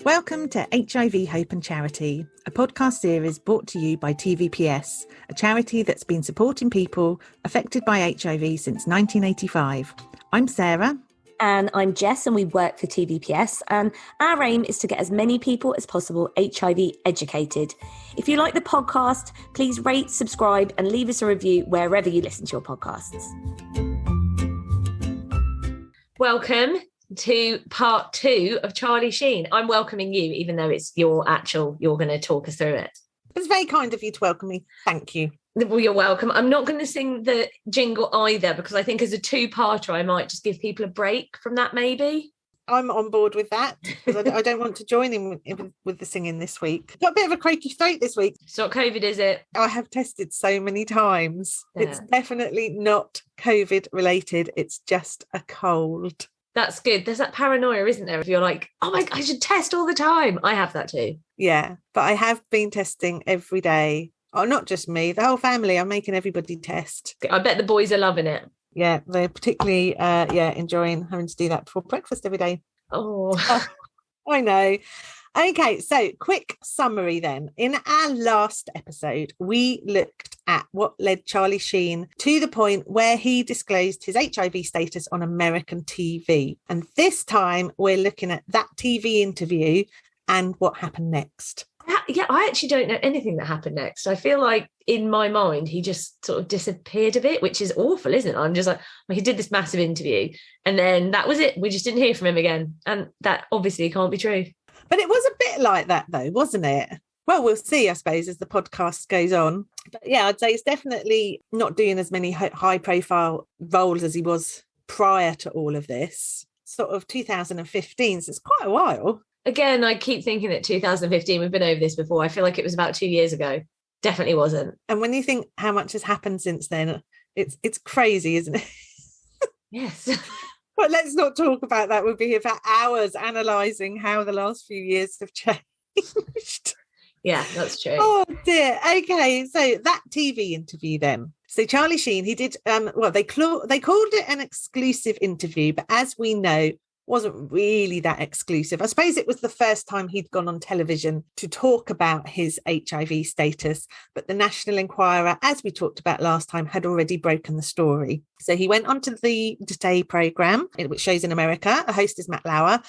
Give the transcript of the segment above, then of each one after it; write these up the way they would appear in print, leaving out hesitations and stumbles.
Welcome to HIV, Hope and Charity, a podcast series brought to you by TVPS, a charity that's been supporting people affected by HIV since 1985. I'm Sarah. And I'm Jess, and we work for TVPS. And our aim is to get as many people as possible HIV educated. If you like the podcast, please rate, subscribe, and leave us a review wherever you listen to your podcasts. Welcome to part 2 of Charlie Sheen. I'm welcoming you, even though it's you're going to talk us through it. It's very kind of you to welcome me. Thank you. Well, you're welcome. I'm not going to sing the jingle either, because I think as a two-parter, I might just give people a break from that, maybe. I'm on board with that, because I don't want to join in with the singing this week. Got a bit of a croaky throat this week. It's not COVID, is it? I have tested so many times. Yeah. It's definitely not COVID related. It's just a cold. That's good. There's that paranoia, isn't there? If you're like, oh my God, I should test all the time. I have that too. Yeah, but I have been testing every day. Oh, not just me, the whole family. I'm making everybody test. I bet the boys are loving it. Yeah, they're particularly enjoying having to do that before breakfast every day. Oh, I know. Okay, so quick summary then. In our last episode, we looked at what led Charlie Sheen to the point where he disclosed his HIV status on American TV. And this time we're looking at that TV interview and what happened next. Yeah, I actually don't know anything that happened next. I feel like in my mind, he just sort of disappeared a bit, which is awful, isn't it? I'm just like, well, he did this massive interview and then that was it. We just didn't hear from him again. And that obviously can't be true. But it was a bit like that though, wasn't it? Well, we'll see, I suppose, as the podcast goes on. But yeah, I'd say it's definitely not doing as many high profile roles as he was prior to all of this. Sort of 2015, so it's quite a while. Again, I keep thinking that 2015, we've been over this before. I feel like it was about 2 years ago. Definitely wasn't. And when you think how much has happened since then, it's crazy, isn't it? Yes. But let's not talk about that. We'll be here for hours analysing how the last few years have changed. Yeah, that's true. Oh dear. Okay, so that TV interview then. So Charlie Sheen, he did, they called it an exclusive interview, but as we know, wasn't really that exclusive. I suppose it was the first time he'd gone on television to talk about his HIV status, but the National Enquirer, as we talked about last time, had already broken the story. So he went onto the Today programme, which shows in America. A host is Matt Lauer,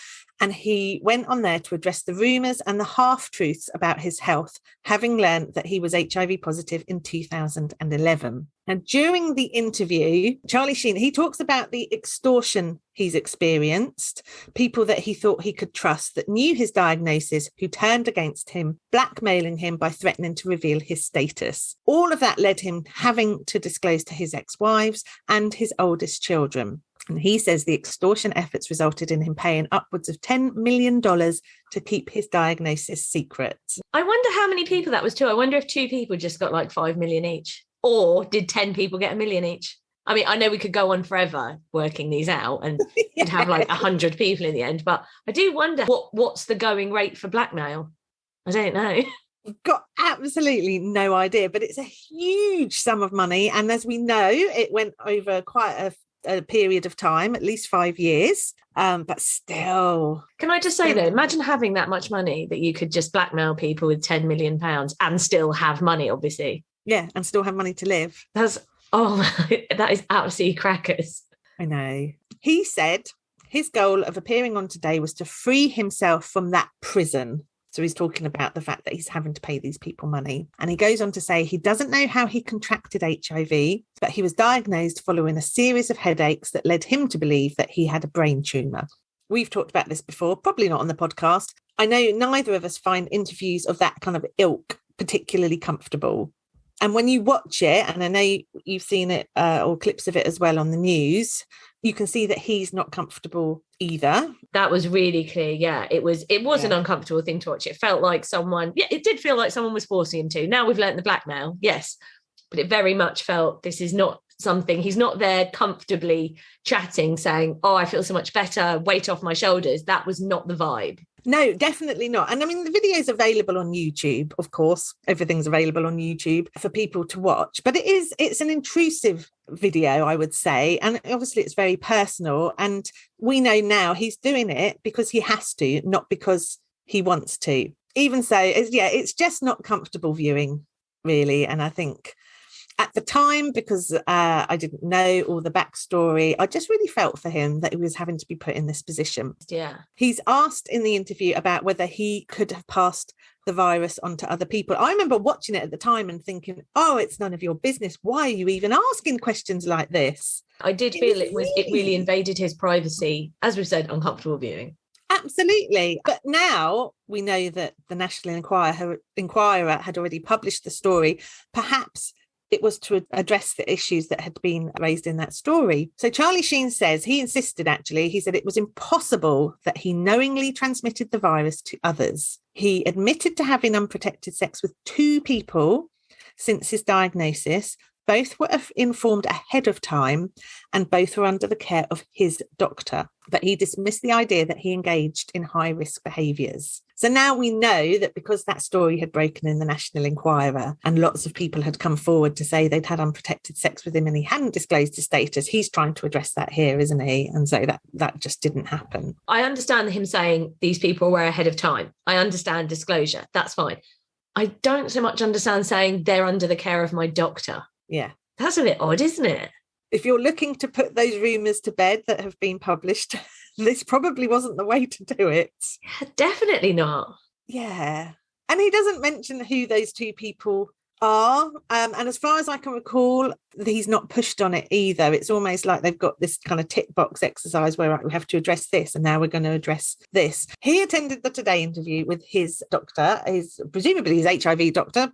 and he went on there to address the rumours and the half-truths about his health, having learned that he was HIV positive in 2011. And during the interview, Charlie Sheen, he talks about the extortion he's experienced, people that he thought he could trust that knew his diagnosis, who turned against him, blackmailing him by threatening to reveal his status. All of that led him having to disclose to his ex-wives and his oldest children. And he says the extortion efforts resulted in him paying upwards of $10 million to keep his diagnosis secret. I wonder how many people that was to. I wonder if 2 people just got like 5 million each. Or did 10 people get $1 million each? I mean, I know we could go on forever working these out and you'd have like 100 people in the end, but I do wonder what's the going rate for blackmail? I don't know. Got absolutely no idea, but it's a huge sum of money. And as we know, it went over quite a period of time, at least 5 years, but still. Can I just say though, imagine having that much money that you could just blackmail people with £10 million and still have money, obviously. Yeah, and still have money to live. That is absolutely crackers. I know. He said his goal of appearing on Today was to free himself from that prison. So he's talking about the fact that he's having to pay these people money. And he goes on to say he doesn't know how he contracted HIV, but he was diagnosed following a series of headaches that led him to believe that he had a brain tumour. We've talked about this before, probably not on the podcast. I know neither of us find interviews of that kind of ilk particularly comfortable. And when you watch it, and I know you've seen it or clips of it as well on the news, you can see that he's not comfortable either. That was really clear. Yeah, it was an uncomfortable thing to watch. It felt like it did feel like someone was forcing him to. Now we've learnt the blackmail, yes, but it very much felt this is not something, he's not there comfortably chatting, saying, oh, I feel so much better, weight off my shoulders. That was not the vibe. No, definitely not. And I mean, the video is available on YouTube, of course. Everything's available on YouTube for people to watch. But it's an intrusive video, I would say. And obviously it's very personal. And we know now he's doing it because he has to, not because he wants to. Even so, it's just not comfortable viewing, really. And I think at the time, because I didn't know all the backstory, I just really felt for him that he was having to be put in this position. Yeah. He's asked in the interview about whether he could have passed the virus on to other people. I remember watching it at the time and thinking, oh, it's none of your business. Why are you even asking questions like this? I did feel it really invaded his privacy. As we've said, uncomfortable viewing. Absolutely. But now we know that the National Enquirer had already published the story. Perhaps it was to address the issues that had been raised in that story. So Charlie Sheen says, he insisted actually, he said it was impossible that he knowingly transmitted the virus to others. He admitted to having unprotected sex with 2 people since his diagnosis. Both were informed ahead of time and both were under the care of his doctor. But he dismissed the idea that he engaged in high-risk behaviours. So now we know that because that story had broken in the National Enquirer and lots of people had come forward to say they'd had unprotected sex with him and he hadn't disclosed his status, he's trying to address that here, isn't he? And so that just didn't happen. I understand him saying these people were ahead of time. I understand disclosure. That's fine. I don't so much understand saying they're under the care of my doctor. Yeah. That's a bit odd, isn't it? If you're looking to put those rumours to bed that have been published, this probably wasn't the way to do it. Yeah, definitely not. Yeah. And he doesn't mention who those 2 people are. And as far as I can recall, he's not pushed on it either. It's almost like they've got this kind of tick box exercise where we have to address this and now we're going to address this. He attended the Today interview with his doctor, presumably his HIV doctor,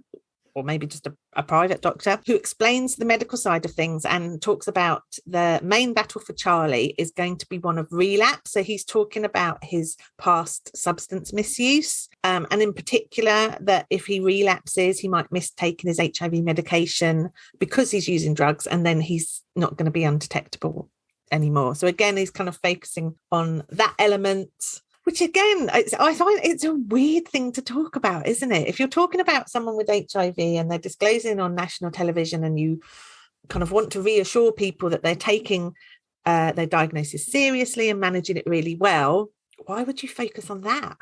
or maybe just a private doctor, who explains the medical side of things and talks about the main battle for Charlie is going to be one of relapse. So he's talking about his past substance misuse, and in particular that if he relapses, he might miss taking his HIV medication because he's using drugs, and then he's not going to be undetectable anymore. So again, he's kind of focusing on that element, which again, I find it's a weird thing to talk about, isn't it? If you're talking about someone with HIV and they're disclosing on national television and you kind of want to reassure people that they're taking their diagnosis seriously and managing it really well, why would you focus on that?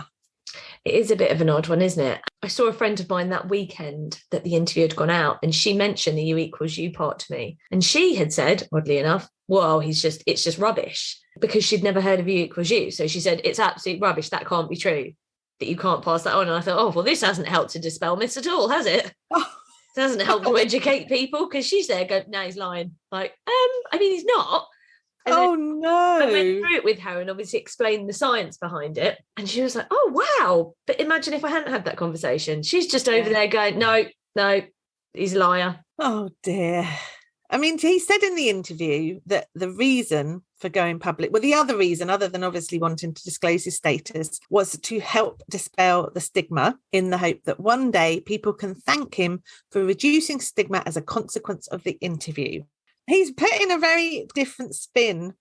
It is a bit of an odd one, isn't it? I saw a friend of mine that weekend that the interview had gone out and she mentioned the U=U part to me. And she had said, oddly enough, well, it's just rubbish, because she'd never heard of U=U. So she said, it's absolute rubbish. That can't be true, that you can't pass that on. And I thought, oh, well, this hasn't helped to dispel myths at all, has it? Oh. It hasn't helped to educate people, because she's there going, no, he's lying. Like, I mean, he's not. And oh, no. I went through it with her and obviously explained the science behind it. And she was like, oh, wow. But imagine if I hadn't had that conversation. She's just over there going, no, he's a liar. Oh, dear. I mean, he said in the interview that the reason for going public, well, the other reason, other than obviously wanting to disclose his status, was to help dispel the stigma in the hope that one day people can thank him for reducing stigma as a consequence of the interview. He's putting a very different spin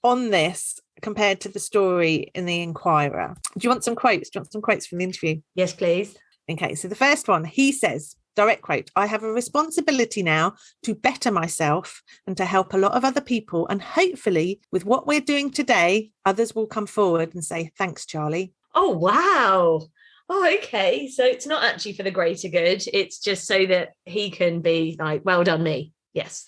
on this compared to the story in the Enquirer. Do you want some quotes? Do you want some quotes from the interview? Yes, please. Okay, so the first one, he says, direct quote, I have a responsibility now to better myself and to help a lot of other people. And hopefully with what we're doing today, others will come forward and say, thanks, Charlie. Oh, wow. Oh, okay. So it's not actually for the greater good. It's just so that he can be like, well done, me. Yes.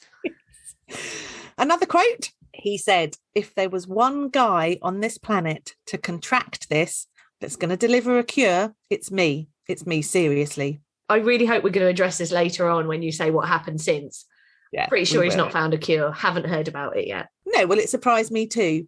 Another quote, he said, if there was one guy on this planet to contract this that's going to deliver a cure, it's me. It's me, seriously. I really hope we're going to address this later on when you say what happened since. Yeah, pretty sure he's not found a cure. Haven't heard about it yet. No, well, it surprised me too,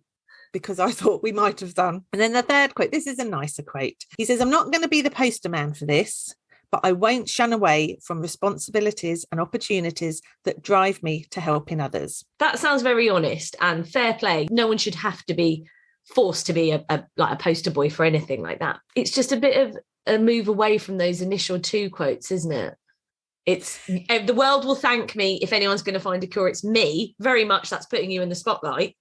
because I thought we might have done. And then the third quote, this is a nicer quote. He says, I'm not going to be the poster man for this, but I won't shun away from responsibilities and opportunities that drive me to helping others. That sounds very honest and fair play. No one should have to be forced to be a poster boy for anything like that. It's just a bit of a move away from those initial 2 quotes, isn't it? It's the world will thank me if anyone's going to find a cure. It's me. Very much that's putting you in the spotlight.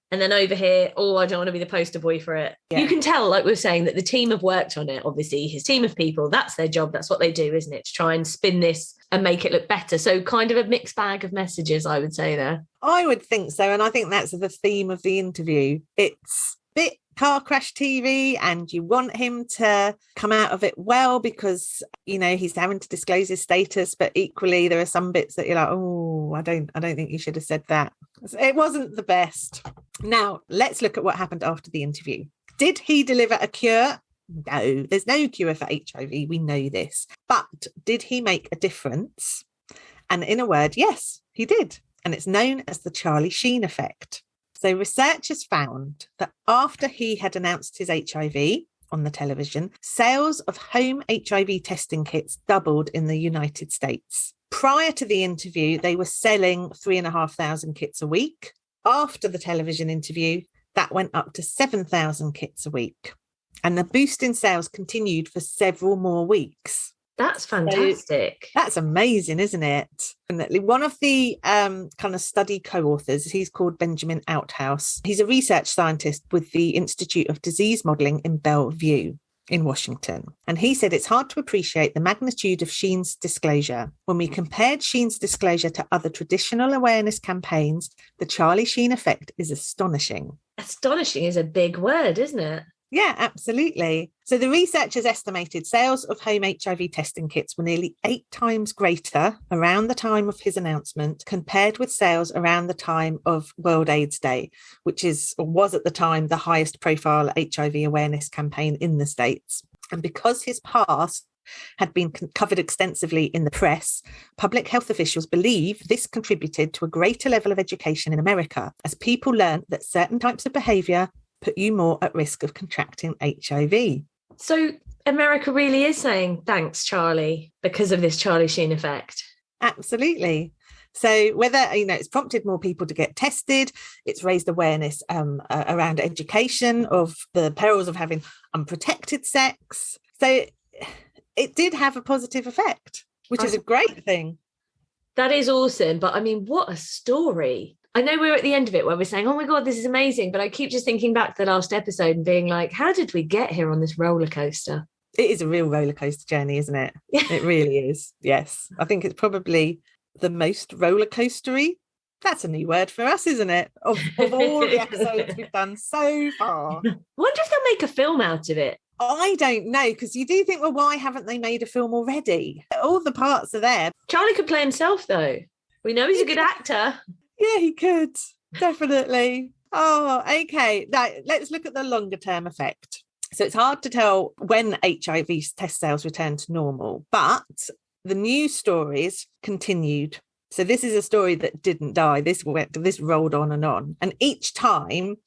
And then over here, oh, I don't want to be the poster boy for it. Yeah. You can tell, like we were saying, that the team have worked on it. Obviously, his team of people, that's their job. That's what they do, isn't it? To try and spin this and make it look better. So kind of a mixed bag of messages, I would say there. I would think so. And I think that's the theme of the interview. It's bit car crash TV and you want him to come out of it well because, you know, he's having to disclose his status, but equally there are some bits that you're like, oh, I don't think you should have said that. It wasn't the best. Now, let's look at what happened after the interview. Did he deliver a cure? No, there's no cure for HIV. We know this. But did he make a difference? And in a word, yes, he did. And it's known as the Charlie Sheen effect. So researchers found that after he had announced his HIV on the television, sales of home HIV testing kits doubled in the United States. Prior to the interview, they were selling 3,500 kits a week. After the television interview, that went up to 7,000 kits a week. And the boost in sales continued for several more weeks. That's fantastic. So that's amazing, isn't it? And one of the kind of study co-authors, he's called Benjamin Outhouse. He's a research scientist with the Institute of Disease Modelling in Bellevue in Washington. And he said it's hard to appreciate the magnitude of Sheen's disclosure. When we compared Sheen's disclosure to other traditional awareness campaigns, the Charlie Sheen effect is astonishing. Astonishing is a big word, isn't it? Yeah, absolutely. So the researchers estimated sales of home HIV testing kits were nearly 8 times greater around the time of his announcement compared with sales around the time of World AIDS Day, which was at the time the highest profile HIV awareness campaign in the States. And because his past had been covered extensively in the press, public health officials believe this contributed to a greater level of education in America as people learned that certain types of behaviour put you more at risk of contracting HIV. So America really is saying thanks, Charlie, because of this Charlie Sheen effect. Absolutely. So whether, it's prompted more people to get tested, it's raised awareness around education of the perils of having unprotected sex. So it did have a positive effect, which is a great thing. That is awesome. But I mean, what a story. I know we're at the end of it where we're saying, oh my God, this is amazing. But I keep just thinking back to the last episode and being like, how did we get here on this roller coaster? It is a real roller coaster journey, isn't it? Yeah. It really is. Yes. I think it's probably the most roller coastery. That's a new word for us, isn't it? Of all the episodes we've done so far. Wonder if they'll make a film out of it. I don't know, because you do think, well, why haven't they made a film already? All the parts are there. Charlie could play himself, though. We know he's a good actor. Yeah, he could. Definitely. Oh, okay. Now, let's look at the longer term effect. So it's hard to tell when HIV test sales return to normal, but the news stories continued. So this is a story that didn't die. This rolled on. And each time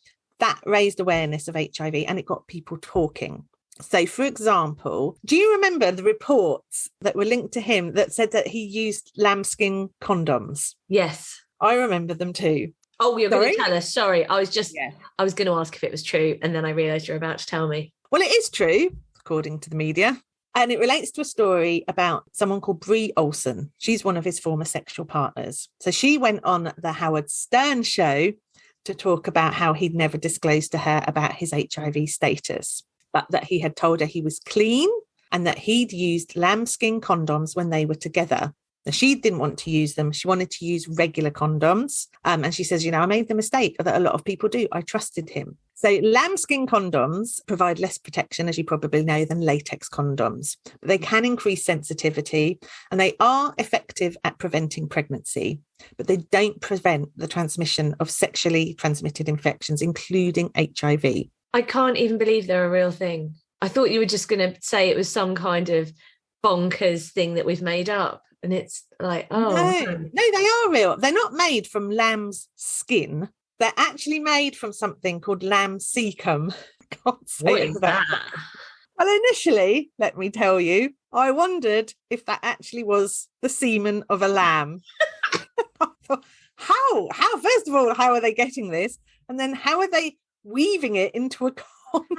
that raised awareness of HIV and it got people talking. So, for example, do you remember the reports that were linked to him that said that he used lambskin condoms? Yes. I remember them too. Oh, you're going to tell us. Sorry. I was going to ask if it was true. And then I realised you're about to tell me. Well, it is true, according to the media. And it relates to a story about someone called Brie Olson. She's one of his former sexual partners. So she went on the Howard Stern show to talk about how he'd never disclosed to her about his HIV status, but that he had told her he was clean and that he'd used lambskin condoms when they were together. Now, she didn't want to use them. She wanted to use regular condoms. And she says, I made the mistake that a lot of people do. I trusted him. So lambskin condoms provide less protection, as you probably know, than latex condoms. But they can increase sensitivity and they are effective at preventing pregnancy, but they don't prevent the transmission of sexually transmitted infections, including HIV. I can't even believe they're a real thing. I thought you were just going to say it was some kind of bonkers thing that we've made up. And it's like, oh. No, they are real. They're not made from lamb's skin. They're actually made from something called lamb cecum. What is that? Well, initially, let me tell you, I wondered if that actually was the semen of a lamb. I thought, how? First of all, how are they getting this? And then how are they weaving it into a condom?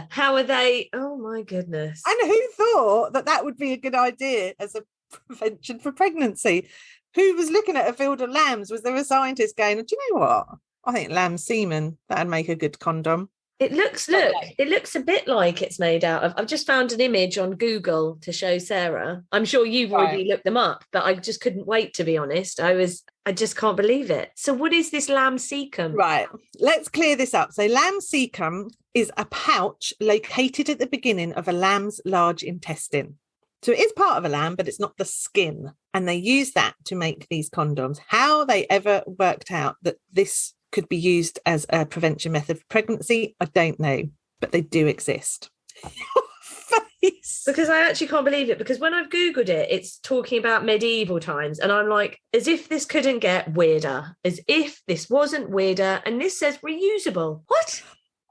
How are they? Oh, my goodness. And who thought that would be a good idea as a prevention for pregnancy? Who was looking at a field of lambs? Was there a scientist going, do you know what? I think lamb semen, that'd make a good condom. It looks a bit like it's made out of. I've just found an image on Google to show Sarah. I'm sure you've already looked them up, but I just couldn't wait, to be honest. I just can't believe it. So what is this lamb cecum? Right, let's clear this up. So lamb cecum is a pouch located at the beginning of a lamb's large intestine. So it is part of a lamb, but it's not the skin. And they use that to make these condoms. How they ever worked out that this could be used as a prevention method for pregnancy, I don't know, but they do exist. Face. Because I actually can't believe it, because when I've Googled it, it's talking about medieval times, and I'm like, as if this couldn't get weirder, as if this wasn't weirder, and this says reusable. What?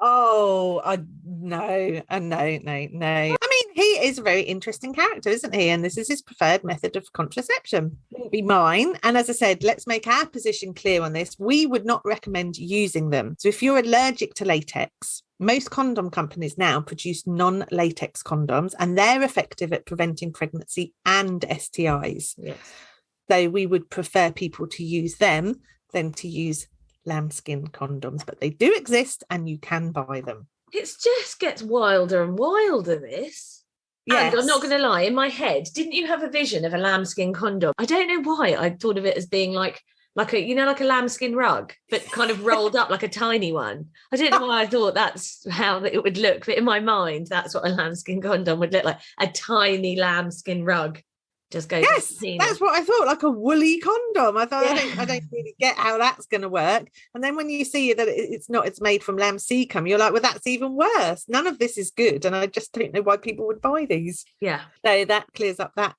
Oh, no. I mean, he is a very interesting character, isn't he? And this is his preferred method of contraception. Wouldn't be mine. And as I said, let's make our position clear on this. We would not recommend using them. So if you're allergic to latex, most condom companies now produce non-latex condoms, and they're effective at preventing pregnancy and STIs. Yes. So we would prefer people to use them than to use lambskin condoms, but they do exist and you can buy them. It just gets wilder and wilder, this. Yes. And I'm not going to lie, in my head, didn't you have a vision of a lambskin condom? I don't know why I thought of it as being like a lambskin rug, but kind of rolled up like a tiny one. I don't know why I thought that's how it would look, but in my mind, that's what a lambskin condom would look like, a tiny lambskin rug. Just goes. Yes, that's what I thought, like a woolly condom. I thought, Yeah. I don't really get how that's going to work. And then when you see that it's made from lamb cecum, you're like, well, that's even worse. None of this is good, and I just don't know why people would buy these. Yeah. So that clears up that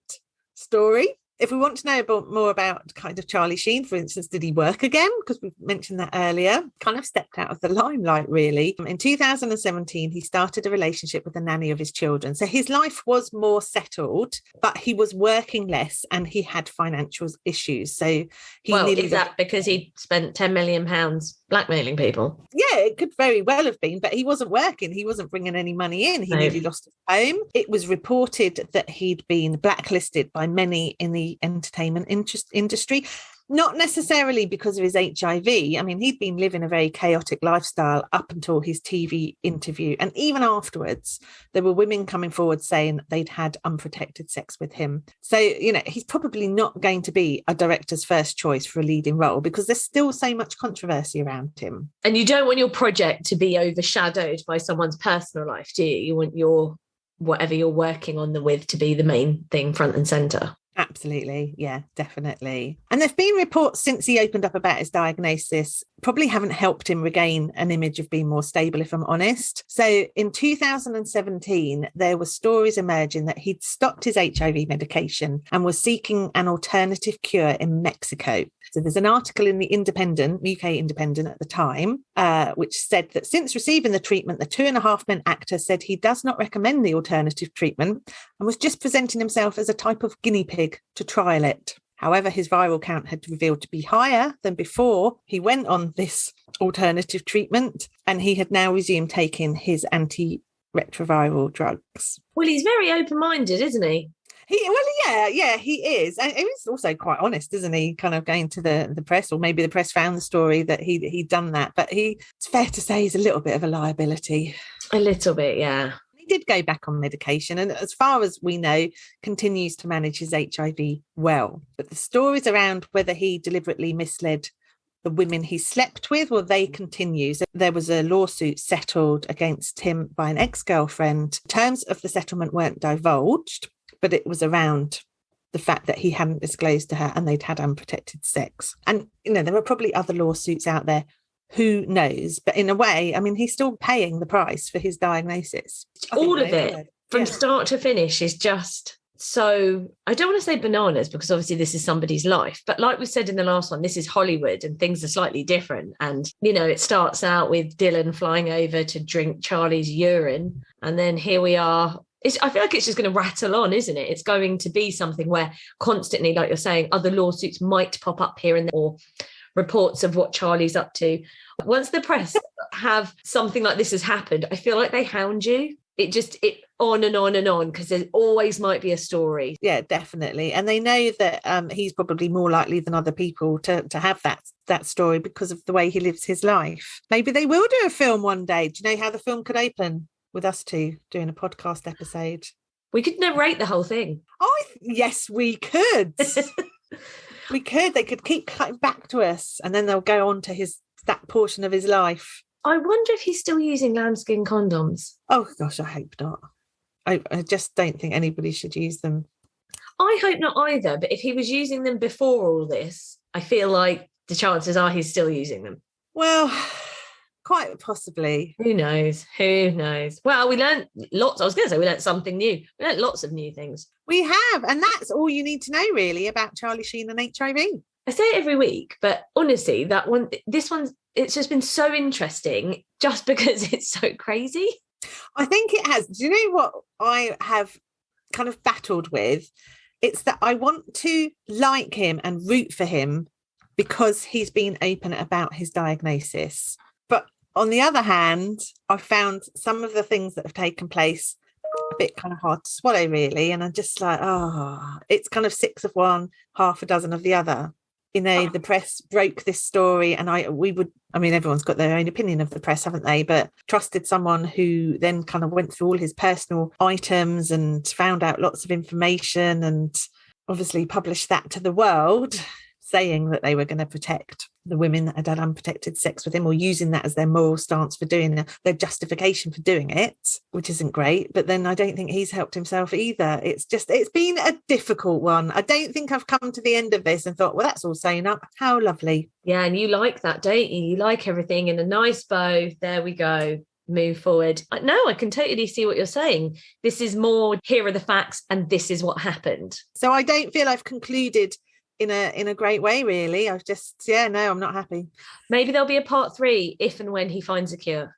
story. If we want to know more about kind of Charlie Sheen, for instance, did he work again? Because we mentioned that earlier, kind of stepped out of the limelight, really. In 2017, he started a relationship with the nanny of his children. So his life was more settled, but he was working less and he had financial issues. So is that because he spent £10 million blackmailing people? Yeah, it could very well have been, but he wasn't working. He wasn't bringing any money in. He nearly lost his home. It was reported that he'd been blacklisted by many in the entertainment industry, not necessarily because of his HIV. I mean, he'd been living a very chaotic lifestyle up until his TV interview. And even afterwards, there were women coming forward saying they'd had unprotected sex with him. So, he's probably not going to be a director's first choice for a leading role because there's still so much controversy around him. And you don't want your project to be overshadowed by someone's personal life, do you? You want whatever you're working on with to be the main thing, front and centre. Absolutely. Yeah, definitely. And there've been reports since he opened up about his diagnosis, probably haven't helped him regain an image of being more stable, if I'm honest. So in 2017, there were stories emerging that he'd stopped his HIV medication and was seeking an alternative cure in Mexico. So there's an article in the UK Independent at the time, which said that since receiving the treatment, the 2.5 Men actor said he does not recommend the alternative treatment and was just presenting himself as a type of guinea pig to trial it. However, his viral count had revealed to be higher than before he went on this alternative treatment, and he had now resumed taking his antiretroviral drugs. Well, he's very open-minded, isn't he? He is. And he's also quite honest, isn't he? Kind of going to the press, or maybe the press found the story that he'd done that. But it's fair to say he's a little bit of a liability. A little bit, yeah. He did go back on medication, and as far as we know, continues to manage his HIV well. But the stories around whether he deliberately misled the women he slept with, well, they continue. So there was a lawsuit settled against him by an ex-girlfriend. Terms of the settlement weren't divulged, but it was around the fact that he hadn't disclosed to her and they'd had unprotected sex. And, there are probably other lawsuits out there. Who knows? But in a way, I mean, he's still paying the price for his diagnosis. All of it, from start to finish, is just so, I don't want to say bananas, because obviously this is somebody's life. But like we said in the last one, this is Hollywood and things are slightly different. And, it starts out with Dylan flying over to drink Charlie's urine. And then here we are. I feel like it's just going to rattle on, isn't it? It's going to be something where constantly, like you're saying, other lawsuits might pop up here and there, or reports of what Charlie's up to. Once the press have something like this has happened, I feel like they hound you, it on and on and on, because there always might be a story. Yeah, definitely. And they know that he's probably more likely than other people to have that story because of the way he lives his life. Maybe they will do a film one day. Do you know how the film could open? With us two doing a podcast episode. We could narrate the whole thing. Yes, we could. We could. They could keep cutting back to us, and then they'll go on to that portion of his life. I wonder if he's still using lambskin condoms. Oh gosh, I hope not. I just don't think anybody should use them. I hope not either. But if he was using them before all this, I feel like the chances are he's still using them. Well, quite possibly. Who knows? Well, we learned lots. I was going to say we learned something new. We learned lots of new things. We have. And that's all you need to know, really, about Charlie Sheen and HIV. I say it every week, but honestly, this one's, it's just been so interesting just because it's so crazy. I think it has. Do you know what I have kind of battled with? It's that I want to like him and root for him because he's been open about his diagnosis. But on the other hand, I found some of the things that have taken place a bit kind of hard to swallow, really. And I'm just like, it's kind of 6 of one, half a dozen of the other. You know, the press broke this story and everyone's got their own opinion of the press, haven't they? But trusted someone who then kind of went through all his personal items and found out lots of information and obviously published that to the world, saying that they were going to protect the women that had had unprotected sex with him, or using that as their moral stance for doing it, their justification for doing it, which isn't great. But then I don't think he's helped himself either. It's been a difficult one. I don't think I've come to the end of this and thought, well, that's all sewn up. How lovely. Yeah, and you like that, don't you? You like everything in a nice bow. There we go. Move forward. No, I can totally see what you're saying. This is more, here are the facts and this is what happened. So I don't feel I've concluded in a great way, really. I've just, I'm not happy. Maybe there'll be a part 3 if and when he finds a cure.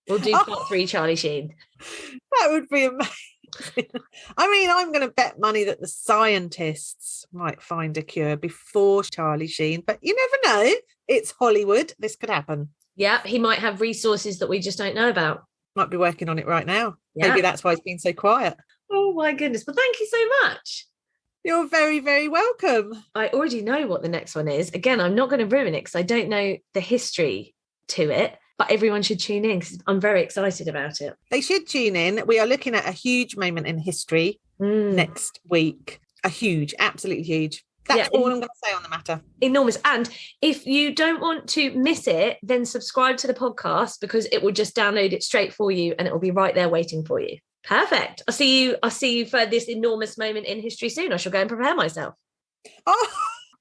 We'll do part 3 Charlie Sheen. That would be amazing. I mean, I'm going to bet money that the scientists might find a cure before Charlie Sheen, but you never know. It's Hollywood. This could happen. Yeah, he might have resources that we just don't know about. Might be working on it right now. Yeah. Maybe that's why he's been so quiet. Oh my goodness. But thank you so much. You're very, very welcome. I already know what the next one is. Again, I'm not going to ruin it because I don't know the history to it, but everyone should tune in because I'm very excited about it. They should tune in. We are looking at a huge moment in history next week. A huge, absolutely huge. That's all I'm going to say on the matter. Enormous. And if you don't want to miss it, then subscribe to the podcast because it will just download it straight for you and it will be right there waiting for you. Perfect. I'll see you for this enormous moment in history soon. I shall go and prepare myself. Oh,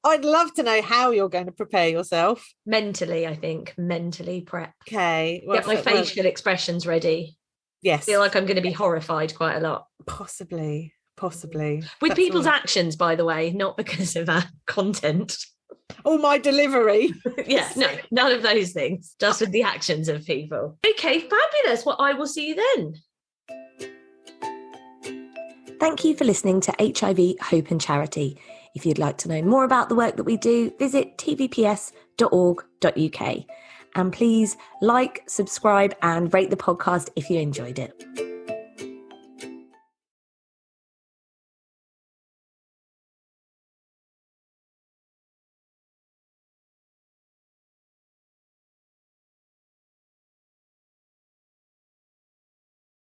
I'd love to know how you're going to prepare yourself. Mentally, I think. Mentally prep. Okay. Get my facial expressions ready. Yes. I feel like I'm going to be horrified quite a lot. Possibly. With people's actions, by the way, not because of our content. Or my delivery. Yeah, no, none of those things. Just with the actions of people. Okay, fabulous. Well, I will see you then. Thank you for listening to HIV, Hope and Charity. If you'd like to know more about the work that we do, visit tvps.org.uk. And please like, subscribe and rate the podcast if you enjoyed it.